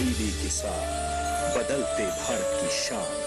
तब्दीली के साथ बदलते भारत की शान।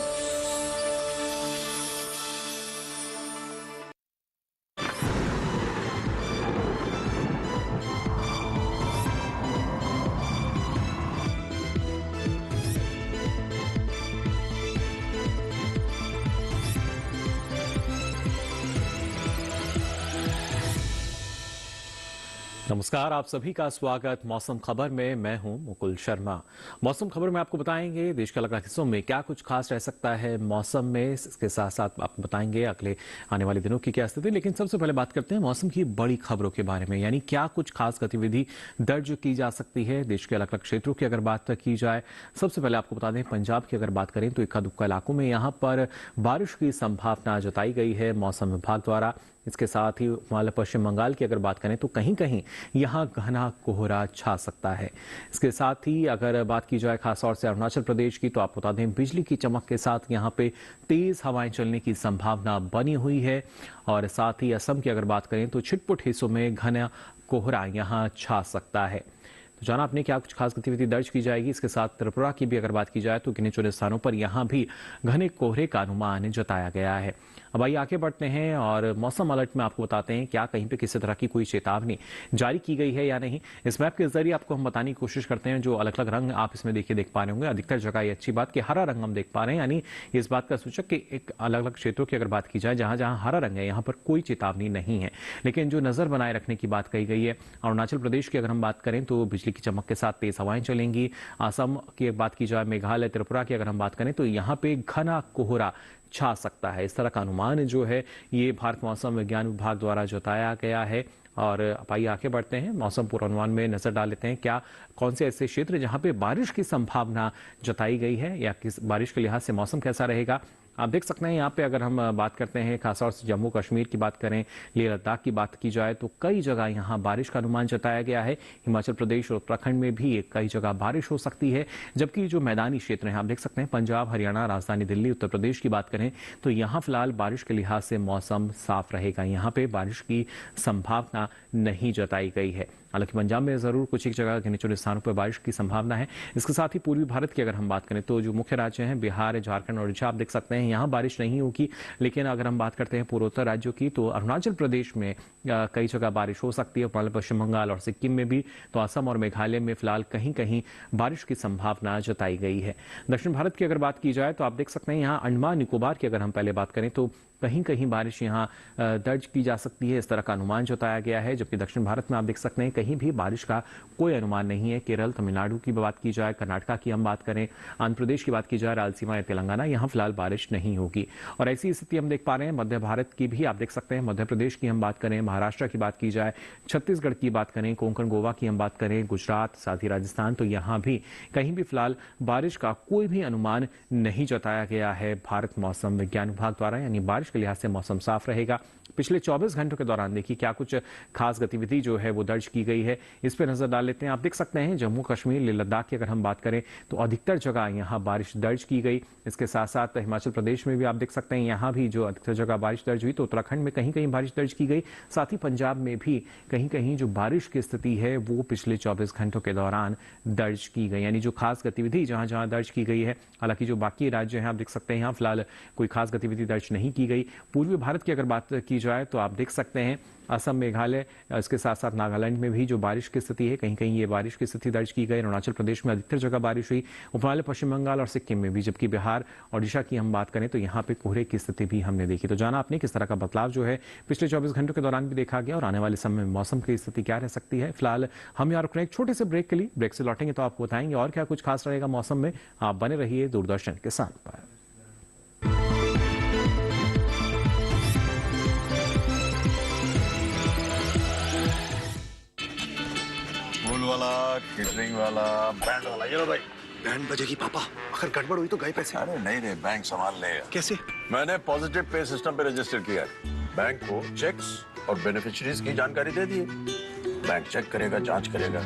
नमस्कार, आप सभी का स्वागत मौसम खबर में। मैं हूं मुकुल शर्मा। मौसम खबर में आपको बताएंगे देश के अलग अलग हिस्सों में क्या कुछ खास रह सकता है मौसम में। इसके साथ साथ आपको बताएंगे अगले आने वाले दिनों की क्या स्थिति। लेकिन सबसे पहले बात करते हैं मौसम की बड़ी खबरों के बारे में, यानी क्या कुछ खास गतिविधि दर्ज की जा सकती है देश के अलग अलग क्षेत्रों की। अगर बात की जाए, सबसे पहले आपको बता दें पंजाब की अगर बात करें तो इक्का दुक्का इलाकों में यहां पर बारिश की संभावना जताई गई है मौसम विभाग द्वारा। इसके साथ ही हिमालय पश्चिम बंगाल की अगर बात करें तो कहीं कहीं यहां घना कोहरा छा सकता है। इसके साथ ही अगर बात की जाए खास तौर से अरुणाचल प्रदेश की, तो आपको बता दें बिजली की चमक के साथ यहां पे तेज हवाएं चलने की संभावना बनी हुई है। और साथ ही असम की अगर बात करें तो छिटपुट हिस्सों में घना कोहरा यहां छा सकता है। तो जाना आपने क्या कुछ खास गतिविधि दर्ज की जाएगी। इसके साथ त्रिपुरा की भी अगर बात की जाए तो गिने चुने स्थानों पर यहां भी घने कोहरे का अनुमान जताया गया है। अब आइए आगे बढ़ते हैं और मौसम अलर्ट में आपको बताते हैं क्या कहीं पे किसी तरह की कोई चेतावनी जारी की गई है या नहीं। इस मैप के जरिए आपको हम बताने की कोशिश करते हैं। जो अलग अलग रंग आप इसमें देख पा रहे होंगे, अधिकतर जगह ये अच्छी बात कि हरा रंग हम देख पा रहे हैं, यानी इस बात का सूचक कि एक अलग अलग क्षेत्रों की अगर बात की जाए जहां जहां हरा रंग है यहां पर कोई चेतावनी नहीं है। लेकिन जो नजर बनाए रखने की बात कही गई है, अरुणाचल प्रदेश की अगर हम बात करें तो बिजली की चमक के साथ तेज हवाएं चलेंगी। असम की बात की जाए, मेघालय, त्रिपुरा की अगर हम बात करें तो यहाँ पे घना कोहरा छा सकता है। इस तरह का अनुमान जो है ये भारत मौसम विज्ञान विभाग द्वारा जताया गया है। और अब आइए आगे बढ़ते हैं, मौसम पूर्वानुमान में नजर डाल लेते हैं क्या कौन से ऐसे क्षेत्र जहां पे बारिश की संभावना जताई गई है या किस बारिश के लिहाज से मौसम कैसा रहेगा। आप देख सकते हैं यहाँ पे अगर हम बात करते हैं खासतौर से जम्मू कश्मीर की बात करें, लेह लद्दाख की बात की जाए तो कई जगह यहाँ बारिश का अनुमान जताया गया है। हिमाचल प्रदेश और उत्तराखंड में भी कई जगह बारिश हो सकती है। जबकि जो मैदानी क्षेत्र हैं आप देख सकते हैं पंजाब, हरियाणा, राजधानी दिल्ली, उत्तर प्रदेश की बात करें तो यहाँ फिलहाल बारिश के लिहाज से मौसम साफ रहेगा। यहाँ पे बारिश की संभावना नहीं जताई गई है। हालांकि पंजाब में जरूर कुछ एक जगह गिने चुने स्थानों पर बारिश की संभावना है। इसके साथ ही पूर्वी भारत की अगर हम बात करें तो जो मुख्य राज्य हैं बिहार, झारखंड और उड़ीसा, आप देख सकते हैं यहाँ बारिश नहीं होगी। लेकिन अगर हम बात करते हैं पूर्वोत्तर राज्यों की तो अरुणाचल प्रदेश में कई जगह बारिश हो सकती है, पश्चिम बंगाल और सिक्किम में भी। तो असम और मेघालय में फिलहाल कहीं कहीं बारिश की संभावना जताई गई है। दक्षिण भारत की अगर बात की जाए तो आप देख सकते हैं यहाँ अंडमान निकोबार की अगर हम पहले बात करें तो कहीं कहीं बारिश यहाँ दर्ज की जा सकती है, इस तरह का अनुमान जताया गया है। जबकि दक्षिण भारत में आप देख सकते हैं कहीं भी बारिश का कोई अनुमान नहीं है। केरल, तमिलनाडु की बात की जाए, कर्नाटका की हम बात करें, आंध्र प्रदेश की बात की जाए, रायलसीमा या तेलंगाना, यहाँ फिलहाल बारिश नहीं होगी। और ऐसी स्थिति हम देख पा रहे हैं मध्य भारत की भी। आप देख सकते हैं मध्य प्रदेश की हम बात करें, महाराष्ट्र की बात की जाए, छत्तीसगढ़ की बात करें, कोंकण गोवा की हम बात करें, गुजरात, साथ ही राजस्थान, तो यहाँ भी कहीं भी फिलहाल बारिश का कोई भी अनुमान नहीं जताया गया है भारत मौसम विज्ञान विभाग द्वारा, यानी बारिश के लिहाज से मौसम साफ रहेगा। पिछले 24 घंटों के दौरान देखिए क्या कुछ खास गतिविधि जो है वो दर्ज की गई है, इस पर नजर डाल लेते हैं। आप देख सकते हैं जम्मू कश्मीर, लेह लद्दाख की अगर हम बात करें तो अधिकतर जगह यहाँ बारिश दर्ज की गई। इसके साथ साथ हिमाचल प्रदेश में भी आप देख सकते हैं यहाँ भी जो अधिकतर जगह बारिश दर्ज हुई। तो उत्तराखंड में कहीं कहीं बारिश दर्ज की गई। साथ ही पंजाब में भी कहीं कहीं जो बारिश की स्थिति है वो पिछले 24 घंटों के दौरान दर्ज की गई, यानी जो खास गतिविधि जहां जहां दर्ज की गई है। हालांकि जो बाकी राज्य हैं आप देख सकते हैं यहाँ फिलहाल कोई खास गतिविधि दर्ज नहीं की गई। पूर्वी भारत की अगर बात की जाए तो आप देख सकते हैं असम, मेघालय, इसके साथ साथ नागालैंड में भी जो बारिश की स्थिति है कहीं कहीं ये बारिश की स्थिति दर्ज की गई। अरुणाचल प्रदेश में अधिकतर जगह बारिश हुई, उपहिमालय पश्चिम बंगाल और सिक्किम में भी। जबकि बिहार, ओडिशा की हम बात करें तो यहाँ पे कोहरे की स्थिति भी हमने देखी। तो जाना आपने किस तरह का बदलाव जो है पिछले 24 घंटों के दौरान भी देखा गया और आने वाले समय में मौसम की स्थिति क्या रह सकती है। फिलहाल हम यहाँ रुक रहे हैं एक छोटे से ब्रेक के लिए। ब्रेक से लौटेंगे तो आपको बताएंगे और क्या कुछ खास रहेगा मौसम में। आप बने रहिए दूरदर्शन के साथ पर। वाला, केटरिंग वाला, बैंड वाला, ये लो भाई। बैंड बजेगी पापा, अगर गड़बड़ हुई तो गए पैसे। अरे नहीं रे, बैंक संभाल लेगा। कैसे? मैंने पॉजिटिव पे सिस्टम पे रजिस्टर किया है। बैंक को चेक्स और बेनिफिशियरीज की जानकारी दे दी है। बैंक चेक करेगा, जांच करेगा,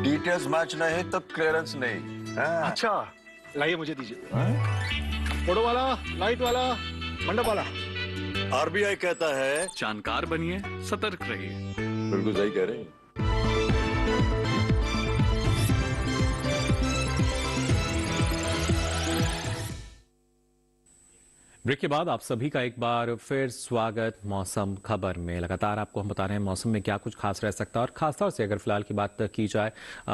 डिटेल्स मैच नहीं तो क्लियरेंस नहीं। अच्छा, लाइए मुझे दीजिए। फोटो वाला, लाइट वाला, मंडप वाला। आरबीआई कहता है जानकार बनिए, सतर्क रहिए। बिल्कुल सही कह रहे हैं। ब्रेक के बाद आप सभी का एक बार फिर स्वागत मौसम खबर में। लगातार आपको हम बता रहे हैं मौसम में क्या कुछ खास रह सकता है और खासतौर से अगर फिलहाल की बात की जाए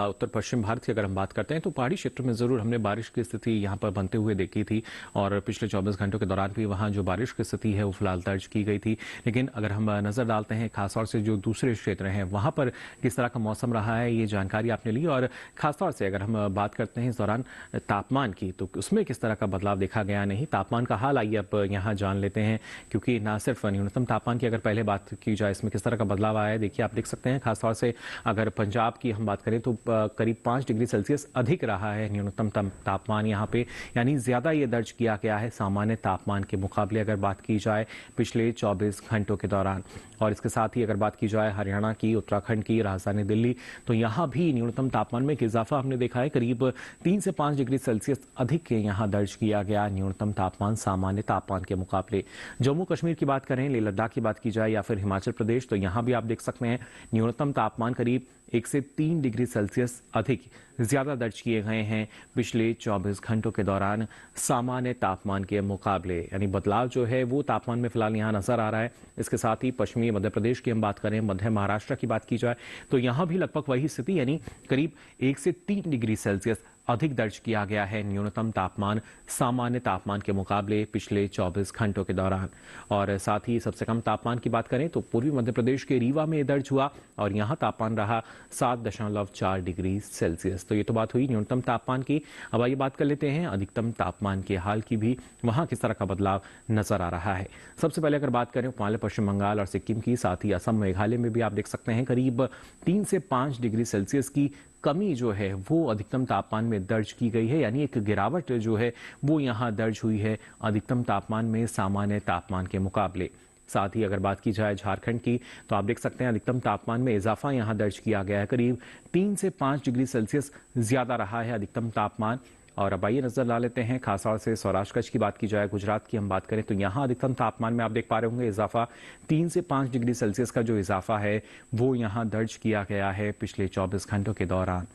उत्तर पश्चिम भारत की अगर हम बात करते हैं तो पहाड़ी क्षेत्र में जरूर हमने बारिश की स्थिति यहाँ पर बनते हुए देखी थी और पिछले 24 घंटों के दौरान भी वहाँ जो बारिश की स्थिति है वो फिलहाल दर्ज की गई थी। लेकिन अगर हम नजर डालते हैं खासतौर से जो दूसरे क्षेत्र हैं वहाँ पर किस तरह का मौसम रहा है ये जानकारी आपने ली और खासतौर से अगर हम बात करते हैं इस दौरान तापमान की तो उसमें किस तरह का बदलाव देखा गया नहीं। तापमान का हाल आइए अब यहाँ जान लेते हैं क्योंकि ना सिर्फ न्यूनतम तापमान की अगर पहले बात की जाए इसमें किस तरह का बदलाव आया है देखिए आप देख सकते हैं। खासतौर से अगर पंजाब की हम बात करें तो करीब 5 डिग्री सेल्सियस अधिक रहा है न्यूनतम तापमान यहाँ पे, यानी ज्यादा ये दर्ज किया गया है सामान्य तापमान के मुकाबले अगर बात की जाए पिछले 24 घंटों के दौरान। और इसके साथ ही अगर बात की जाए हरियाणा की, उत्तराखंड की, राजधानी दिल्ली तो यहाँ भी न्यूनतम तापमान में इजाफा हमने देखा है। करीब 3 से 5 डिग्री सेल्सियस अधिक यहाँ दर्ज किया गया न्यूनतम तापमान सामान्य तापमान के मुकाबले। जम्मू कश्मीर की बात करें, लेह लद्दाख की बात की जाए या फिर हिमाचल प्रदेश तो यहाँ भी आप देख सकते हैं न्यूनतम तापमान करीब 1 से 3 डिग्री सेल्सियस अधिक ज्यादा दर्ज किए गए हैं पिछले 24 घंटों के दौरान सामान्य तापमान के मुकाबले। यानी बदलाव जो है वो तापमान में फिलहाल यहाँ नजर आ रहा है। इसके साथ ही पश्चिमी मध्य प्रदेश की हम बात करें, मध्य महाराष्ट्र की बात की जाए तो यहाँ भी लगभग वही स्थिति यानी करीब 1 से 3 डिग्री सेल्सियस अधिक दर्ज किया गया है न्यूनतम तापमान सामान्य तापमान के मुकाबले पिछले 24 घंटों के दौरान। और साथ ही सबसे कम तापमान की बात करें तो पूर्वी मध्य प्रदेश के रीवा में दर्ज हुआ और यहां तापमान रहा 7.4 डिग्री सेल्सियस। तो ये तो बात हुई न्यूनतम तापमान की। अब आइए बात कर लेते हैं अधिकतम तापमान के हाल की भी, वहां किस तरह का बदलाव नजर आ रहा है। सबसे पहले अगर बात करें हिमालय, पश्चिम बंगाल और सिक्किम की, साथ ही असम, मेघालय में भी आप देख सकते हैं करीब 3 से 5 डिग्री सेल्सियस की कमी जो है वो अधिकतम तापमान में दर्ज की गई है। यानी एक गिरावट जो है वो यहाँ दर्ज हुई है अधिकतम तापमान में सामान्य तापमान के मुकाबले। साथ ही अगर बात की जाए झारखंड की तो आप देख सकते हैं अधिकतम तापमान में इजाफा यहाँ दर्ज किया गया है। करीब 3 से 5 डिग्री सेल्सियस ज्यादा रहा है अधिकतम तापमान। और अब आइए नजर ला लेते हैं खासतौर से सौराष्ट्र कच्छ की बात की जाए, गुजरात की हम बात करें तो यहाँ अधिकतम तापमान में आप देख पा रहे होंगे इजाफा 3 से 5 डिग्री सेल्सियस का जो इजाफा है वो यहाँ दर्ज किया गया है पिछले 24 घंटों के दौरान।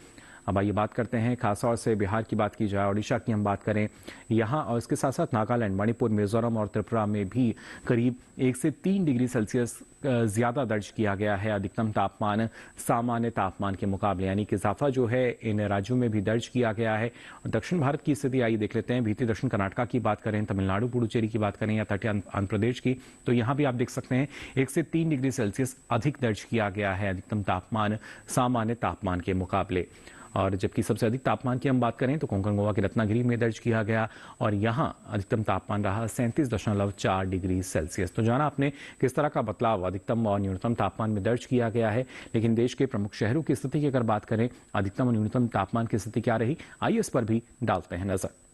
अब आइए बात करते हैं खासतौर से बिहार की बात की जाए, ओडिशा की हम बात करें यहाँ और इसके साथ साथ नागालैंड, मणिपुर, मिजोरम और त्रिपुरा में भी करीब 1 से 3 डिग्री सेल्सियस ज्यादा दर्ज किया गया है अधिकतम तापमान सामान्य तापमान के मुकाबले। यानी कि इजाफा जो है इन राज्यों में भी दर्ज किया गया है। और दक्षिण भारत की स्थिति आइए देख लेते हैं। बीते दक्षिण कर्नाटका की बात करें, तमिलनाडु, पुडुचेरी की बात करें या तटीय आंध्र प्रदेश की तो यहाँ भी आप देख सकते हैं 1 से 3 डिग्री सेल्सियस अधिक दर्ज किया गया है अधिकतम तापमान सामान्य तापमान के मुकाबले। और जबकि सबसे अधिक तापमान की हम बात करें तो कोंकण गोवा के रत्नागिरी में दर्ज किया गया और यहाँ अधिकतम तापमान रहा 37.4 डिग्री सेल्सियस। तो जाना आपने किस तरह का बदलाव अधिकतम और न्यूनतम तापमान में दर्ज किया गया है। लेकिन देश के प्रमुख शहरों की स्थिति की अगर बात करें, अधिकतम और न्यूनतम तापमान की स्थिति क्या रही, आइए इस पर भी डालते हैं नजर।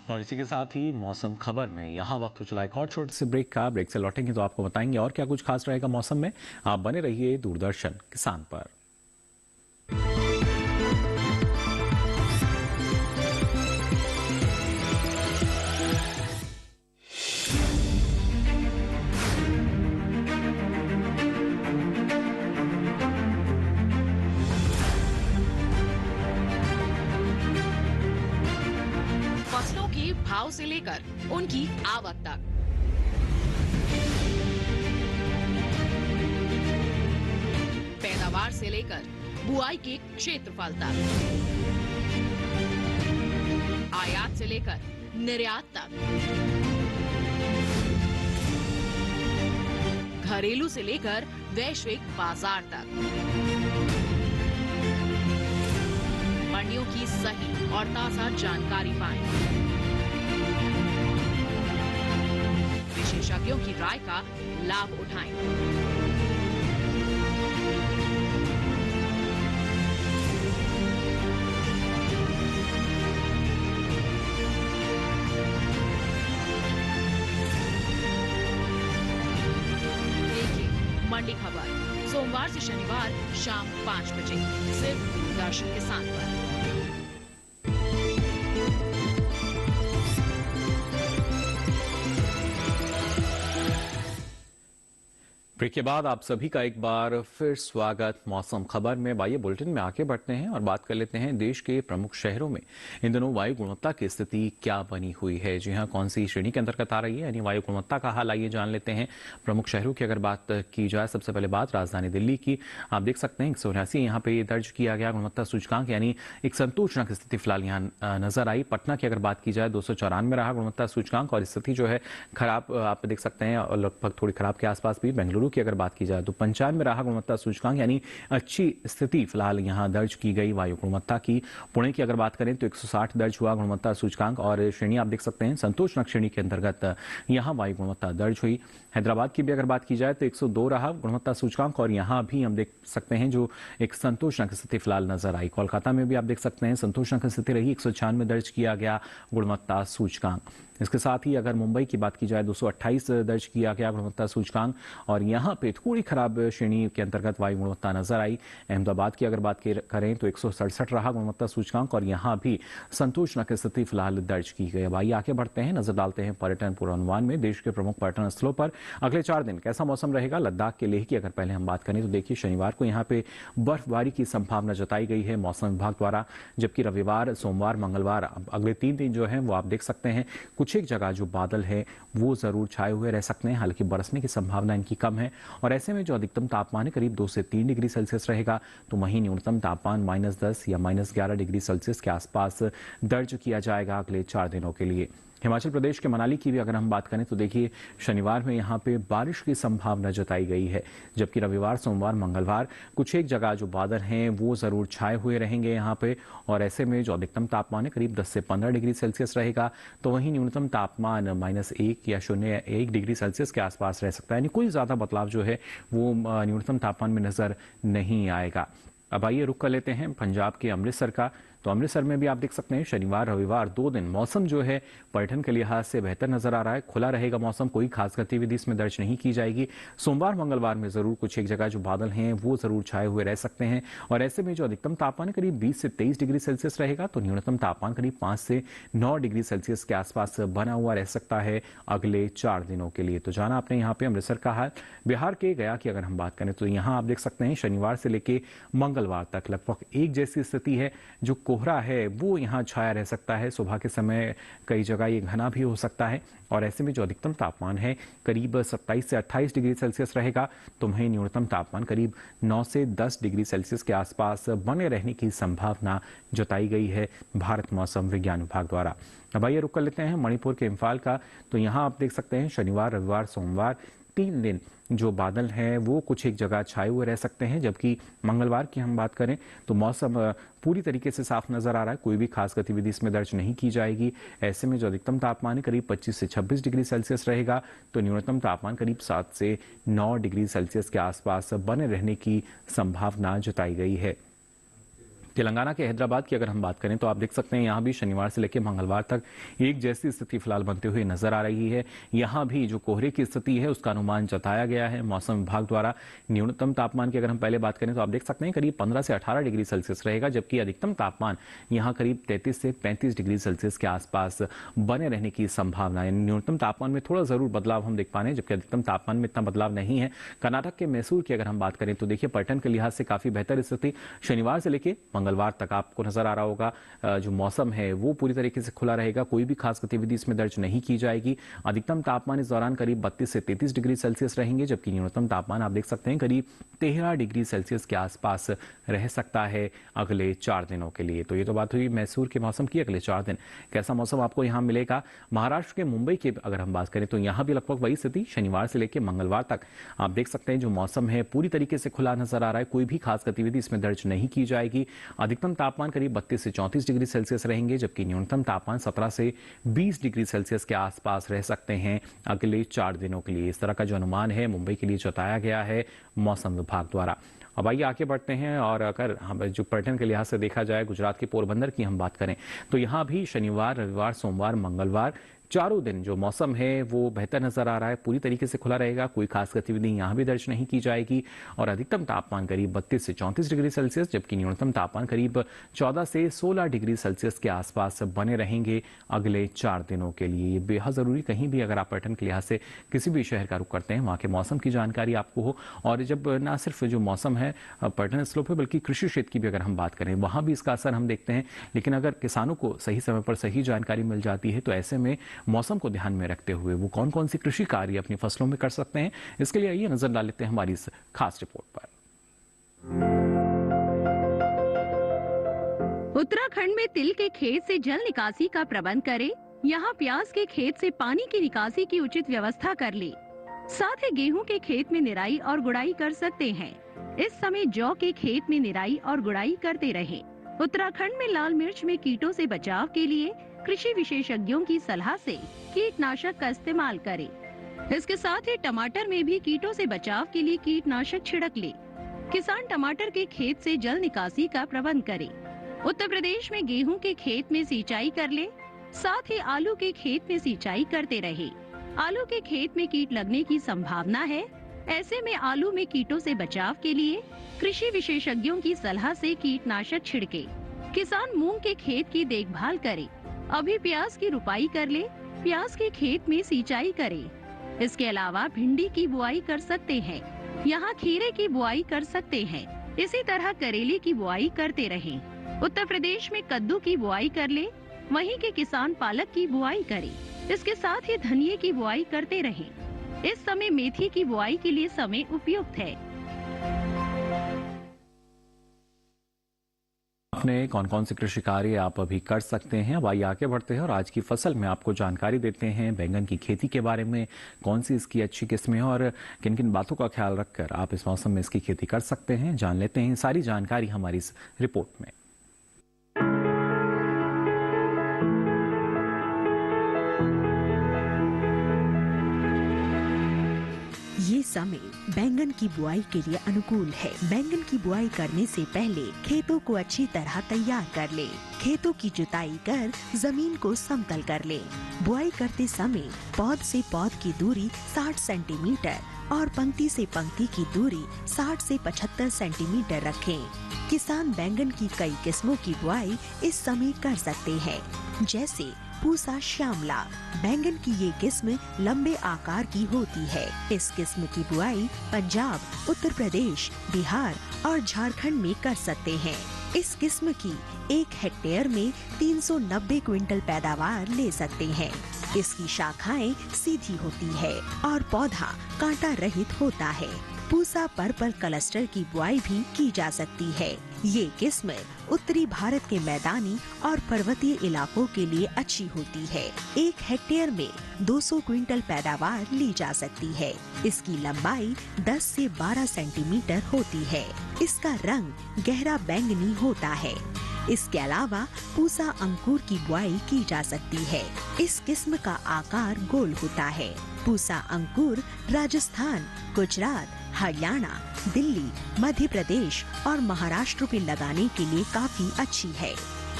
और इसी के साथ ही मौसम खबर में यहाँ वक्त हो चला एक और छोटे से ब्रेक का। ब्रेक से लौटेंगे तो आपको बताएंगे और क्या कुछ खास रहेगा मौसम में। आप बने रहिए दूरदर्शन किसान पर। फसलों के भाव से लेकर उनकी आवक तक, पैदावार से लेकर बुआई के क्षेत्रफल तक, आयात से लेकर निर्यात तक, घरेलू से लेकर वैश्विक बाजार तक, मंडियों की सही और ताजा जानकारी पाएं। विशेषज्ञों की राय का लाभ उठाएं। देखिए मंडी खबर सोमवार से शनिवार शाम 5 बजे सिर्फ दूरदर्शन किसान पर। ब्रेक के बाद आप सभी का एक बार फिर स्वागत मौसम खबर में। वायु बुलेटिन में आगे बढ़ते हैं और बात कर लेते हैं देश के प्रमुख शहरों में इन दिनों वायु गुणवत्ता की स्थिति क्या बनी हुई है। जी हां, कौन सी श्रेणी के अंतर्गत आ रही है, यानी वायु गुणवत्ता का हाल आइए जान लेते हैं। प्रमुख शहरों की अगर बात की जाए, सबसे पहले बात राजधानी दिल्ली की। आप देख सकते हैं 179 यहाँ पे दर्ज किया गया गुणवत्ता सूचकांक, यानी एक संतोषजनक स्थिति फिलहाल यहाँ नजर आई। पटना की अगर बात की जाए 294 रहा गुणवत्ता सूचकांक और स्थिति जो है खराब आप देख सकते हैं, और लगभग थोड़ी खराब के आसपास भी। बेंगलुरु की अगर बात की जाए तो 95 रहा गुणवत्ता सूचकांक, यानी अच्छी स्थिति फिलहाल यहां दर्ज की गई वायु गुणवत्ता की। पुणे की अगर बात करें तो 160 दर्ज हुआ गुणवत्ता सूचकांक और श्रेणी आप देख सकते हैं संतोषजनक श्रेणी के अंतर्गत यहां वायु गुणवत्ता दर्ज हुई। हैदराबाद की भी अगर बात की जाए तो 102 रहा गुणवत्ता सूचकांक और यहां भी हम देख सकते हैं जो एक संतोषजनक स्थिति फिलहाल नजर आई। कोलकाता में भी आप देख सकते हैं संतोषजनक स्थिति रही, 196 दर्ज किया गया गुणवत्ता सूचकांक। इसके साथ ही अगर मुंबई की बात की जाए 228 दर्ज किया गया गुणवत्ता सूचकांक और यहां पे थोड़ी खराब श्रेणी के अंतर्गत वायु गुणवत्ता नजर आई। अहमदाबाद की अगर बात करें तो 167 रहा गुणवत्ता सूचकांक और यहां भी संतोषजनक स्थिति फिलहाल दर्ज की गई। अब आइए आगे बढ़ते हैं, नजर डालते हैं पर्यटन पूर्वानुमान में। देश के प्रमुख पर्यटन स्थलों पर अगले 4 दिन कैसा मौसम रहेगा। लद्दाख के लेह की अगर पहले हम बात करें तो देखिए शनिवार को यहाँ पे बर्फबारी की संभावना जताई गई है मौसम विभाग द्वारा, जबकि रविवार, सोमवार, मंगलवार अगले 3 दिन जो है वो आप देख सकते हैं कुछ एक जगह जो बादल है वो जरूर छाए हुए रह सकते हैं, हालांकि बरसने की संभावना इनकी कम है। और ऐसे में जो अधिकतम तापमान है करीब 2 से 3 डिग्री सेल्सियस रहेगा, तो वहीं न्यूनतम तापमान -10 या -11 डिग्री सेल्सियस के आसपास दर्ज किया जाएगा अगले 4 दिनों के लिए। हिमाचल प्रदेश के मनाली की भी अगर हम बात करें तो देखिए शनिवार में यहाँ पे बारिश की संभावना जताई गई है, जबकि रविवार, सोमवार, मंगलवार कुछ एक जगह जो बादल हैं वो जरूर छाए हुए रहेंगे यहाँ पे। और ऐसे में जो अधिकतम तापमान है करीब 10 से 15 डिग्री सेल्सियस रहेगा, तो वहीं न्यूनतम तापमान -1 या 0.1 डिग्री सेल्सियस के आसपास रह सकता है, यानी कोई ज्यादा बदलाव जो है वो न्यूनतम तापमान में नजर नहीं आएगा। अब आइए रुक कर लेते हैं पंजाब के अमृतसर का। तो अमृतसर में भी आप देख सकते हैं शनिवार, रविवार 2 दिन मौसम जो है पर्यटन के लिहाज से बेहतर नजर आ रहा है। खुला रहेगा मौसम, कोई खास गतिविधि इसमें दर्ज नहीं की जाएगी। सोमवार, मंगलवार में जरूर कुछ एक जगह जो बादल हैं वो जरूर छाए हुए रह सकते हैं और ऐसे में जो अधिकतम तापमान करीब 20 से 23 डिग्री सेल्सियस रहेगा, तो न्यूनतम तापमान करीब 5 से 9 डिग्री सेल्सियस के आसपास बना हुआ रह सकता है अगले 4 दिनों के लिए। तो जाना आपने यहाँ पे अमृतसर का हाल। बिहार के गया की अगर हम बात करें तो यहाँ आप देख सकते हैं शनिवार से लेके मंगलवार तक लगभग एक जैसी स्थिति है। जो कोहरा है वो यहाँ छाया रह सकता है, सुबह के समय कई जगह ये घना भी हो सकता है और ऐसे में जो अधिकतम तापमान है करीब 27 से 28 डिग्री सेल्सियस रहेगा, तो वहीं न्यूनतम तापमान करीब 9 से 10 डिग्री सेल्सियस के आसपास बने रहने की संभावना जताई गई है भारत मौसम विज्ञान विभाग द्वारा। अब आइए रुक कर लेते हैं मणिपुर के इम्फाल का। तो यहाँ आप देख सकते हैं शनिवार, रविवार, सोमवार 3 दिन जो बादल हैं वो कुछ एक जगह छाए हुए रह सकते हैं, जबकि मंगलवार की हम बात करें तो मौसम पूरी तरीके से साफ नजर आ रहा है, कोई भी खास गतिविधि इसमें दर्ज नहीं की जाएगी। ऐसे में जो अधिकतम तापमान है करीब 25 से 26 डिग्री सेल्सियस रहेगा, तो न्यूनतम तापमान करीब 7 से 9 डिग्री सेल्सियस के आसपास बने रहने की संभावना जताई गई है। तेलंगाना के हैदराबाद की अगर हम बात करें तो आप देख सकते हैं यहाँ भी शनिवार से लेकर मंगलवार तक एक जैसी स्थिति फिलहाल बनते हुए नजर आ रही है। यहाँ भी जो कोहरे की स्थिति है उसका अनुमान जताया गया है मौसम विभाग द्वारा। न्यूनतम तापमान की अगर हम पहले बात करें तो आप देख सकते हैं करीब 15 से 18 डिग्री सेल्सियस रहेगा, जबकि अधिकतम तापमान यहाँ करीब 33 से 35 डिग्री सेल्सियस के आसपास बने रहने की संभावना है। न्यूनतम तापमान में थोड़ा जरूर बदलाव हम देख पा रहे हैं, जबकि अधिकतम तापमान में इतना बदलाव नहीं है। कर्नाटक के मैसूर की अगर हम बात करें तो देखिए पर्यटन के लिहाज से काफी बेहतर स्थिति शनिवार से लेकर मंगलवार तक आपको नजर आ रहा होगा। जो मौसम है वो पूरी तरीके से खुला रहेगा, कोई भी खास गतिविधि इसमें दर्ज नहीं की जाएगी। अधिकतम तापमान इस दौरान करीब 32 से 33 डिग्री सेल्सियस रहेंगे, जबकि न्यूनतम तापमान आप देख सकते हैं करीब 13 डिग्री सेल्सियस के आसपास रह सकता है अगले 4 दिनों के लिए। तो ये तो बात हुई मैसूर के मौसम की। अगले 4 दिन कैसा मौसम आपको यहाँ मिलेगा। महाराष्ट्र के मुंबई की अगर हम बात करें तो यहाँ भी लगभग वही स्थिति शनिवार से लेकर मंगलवार तक आप देख सकते हैं जो मौसम है पूरी तरीके से खुला नजर आ रहा है, कोई भी खास गतिविधि इसमें दर्ज नहीं की जाएगी। अधिकतम तापमान करीब 32 से 34 डिग्री सेल्सियस रहेंगे, जबकि न्यूनतम तापमान 17 से 20 डिग्री सेल्सियस के आसपास रह सकते हैं अगले 4 दिनों के लिए। इस तरह का जो अनुमान है मुंबई के लिए जताया गया है मौसम विभाग द्वारा। अब आइए आगे बढ़ते हैं और अगर हम जो पर्यटन के लिहाज से देखा जाए, गुजरात के पोरबंदर की हम बात करें तो यहाँ भी शनिवार, रविवार, सोमवार, मंगलवार चारों दिन जो मौसम है वो बेहतर नजर आ रहा है। पूरी तरीके से खुला रहेगा, कोई खास गतिविधि यहाँ भी दर्ज नहीं की जाएगी और अधिकतम तापमान करीब 32 से 34 डिग्री सेल्सियस, जबकि न्यूनतम तापमान करीब 14 से 16 डिग्री सेल्सियस के आसपास बने रहेंगे अगले 4 दिनों के लिए। ये बेहद जरूरी, कहीं भी अगर आप पर्यटन के लिहाज से किसी भी शहर का रुख करते हैं, वहाँ के मौसम की जानकारी आपको हो। और जब ना सिर्फ जो मौसम है पर्यटन स्थलों पर, बल्कि कृषि क्षेत्र की भी अगर हम बात करें, वहाँ भी इसका असर हम देखते हैं। लेकिन अगर किसानों को सही समय पर सही जानकारी मिल जाती है तो ऐसे में मौसम को ध्यान में रखते हुए वो कौन कौन सी कृषि कार्य अपनी फसलों में कर सकते हैं, इसके लिए आइए नजर डाल लेते हैं हमारी इस खास रिपोर्ट पर। उत्तराखंड में तिल के खेत से जल निकासी का प्रबंध करें। यहाँ प्याज के खेत से पानी की निकासी की उचित व्यवस्था कर ले। साथ ही गेहूं के खेत में निराई और गुड़ाई कर सकते हैं। इस समय जौ के खेत में निराई और गुड़ाई करते रहें। उत्तराखंड में लाल मिर्च में कीटों से बचाव के लिए कृषि विशेषज्ञों की सलाह से कीटनाशक का इस्तेमाल करें। इसके साथ ही टमाटर में भी कीटों से बचाव के लिए कीटनाशक छिड़क ले। किसान टमाटर के खेत से जल निकासी का प्रबंध करें। उत्तर प्रदेश में गेहूं के खेत में सिंचाई कर ले। साथ ही आलू के खेत में सिंचाई करते रहे। आलू के खेत में कीट लगने की संभावना है, ऐसे में आलू में कीटों से बचाव के लिए कृषि विशेषज्ञों की सलाह से कीटनाशक छिड़के। किसान मूंग के खेत की देखभाल करे। अभी प्याज की रुपाई कर ले। प्याज के खेत में सिंचाई करें। इसके अलावा भिंडी की बुआई कर सकते हैं। यहाँ खीरे की बुआई कर सकते हैं। इसी तरह करेले की बुआई करते रहें। उत्तर प्रदेश में कद्दू की बुआई कर ले। वहीं के किसान पालक की बुआई करें। इसके साथ ही धनिये की बुआई करते रहें। इस समय मेथी की बुआई के लिए समय उपयुक्त है। अपने कौन कौन से कृषि कार्य आप अभी कर सकते हैं, अब आइए आगे बढ़ते हैं और आज की फसल में आपको जानकारी देते हैं बैंगन की खेती के बारे में। कौन सी इसकी अच्छी किस्में हैं और किन किन बातों का ख्याल रखकर आप इस मौसम में इसकी खेती कर सकते हैं, जान लेते हैं सारी जानकारी हमारी इस रिपोर्ट में। ये समय बैंगन की बुआई के लिए अनुकूल है। बैंगन की बुआई करने से पहले खेतों को अच्छी तरह तैयार कर ले। खेतों की जुताई कर जमीन को समतल कर ले। बुआई करते समय पौध से पौध की दूरी 60 सेंटीमीटर और पंक्ति से पंक्ति की दूरी 60 से 75 सेंटीमीटर रखें। किसान बैंगन की कई किस्मों की बुआई इस समय कर सकते हैं, जैसे पूसा श्यामला। बैंगन की ये किस्म लंबे आकार की होती है। इस किस्म की बुआई पंजाब, उत्तर प्रदेश, बिहार और झारखंड में कर सकते हैं। इस किस्म की 1 हेक्टेयर में 390 क्विंटल पैदावार ले सकते हैं। इसकी शाखाएं सीधी होती है और पौधा कांटा रहित होता है। पूसा पर्पल क्लस्टर की बुआई भी की जा सकती है। ये किस्म उत्तरी भारत के मैदानी और पर्वतीय इलाकों के लिए अच्छी होती है। 1 हेक्टेयर में 200 क्विंटल पैदावार ली जा सकती है। इसकी लंबाई 10 से 12 सेंटीमीटर होती है। इसका रंग गहरा बैंगनी होता है। इसके अलावा पूसा अंकुर की बुआई की जा सकती है। इस किस्म का आकार गोल होता है। पूसा अंकुर राजस्थान, गुजरात, हरियाणा, दिल्ली, मध्य प्रदेश और महाराष्ट्र में लगाने के लिए काफी अच्छी है।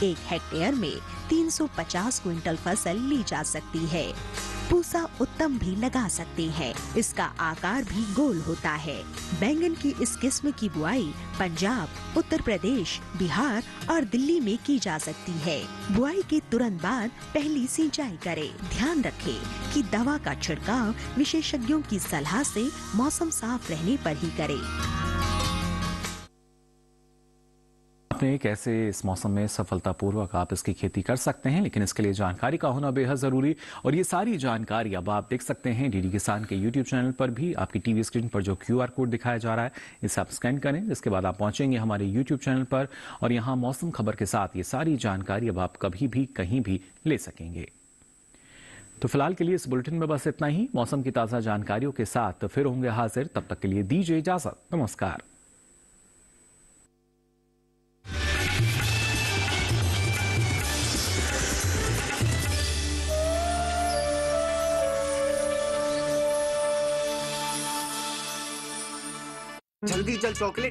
1 हेक्टेयर में 350 क्विंटल फसल ली जा सकती है। पूसा उत्तम भी लगा सकते हैं। इसका आकार भी गोल होता है। बैंगन की इस किस्म की बुआई पंजाब, उत्तर प्रदेश, बिहार और दिल्ली में की जा सकती है। बुआई के तुरंत बाद पहली सिंचाई करें। ध्यान रखें कि दवा का छिड़काव विशेषज्ञों की सलाह से मौसम साफ रहने पर ही करें। कैसे इस मौसम में सफलतापूर्वक आप इसकी खेती कर सकते हैं, लेकिन इसके लिए जानकारी का होना बेहद जरूरी। और ये सारी जानकारी अब आप देख सकते हैं डीडी किसान के यूट्यूब चैनल पर भी। आपकी टीवी स्क्रीन पर जो QR कोड दिखाया जा रहा है, इसे आप स्कैन करें। जिसके बाद आप पहुंचेंगे हमारे यूट्यूब चैनल पर और यहाँ मौसम खबर के साथ ये सारी जानकारी अब आप कभी भी कहीं भी ले सकेंगे। तो फिलहाल के लिए इस बुलेटिन में बस इतना ही। मौसम की ताजा जानकारियों के साथ फिर होंगे हाजिर, तब तक के लिए दीजिए इजाजत। नमस्कार। जल्दी चल, चॉकलेट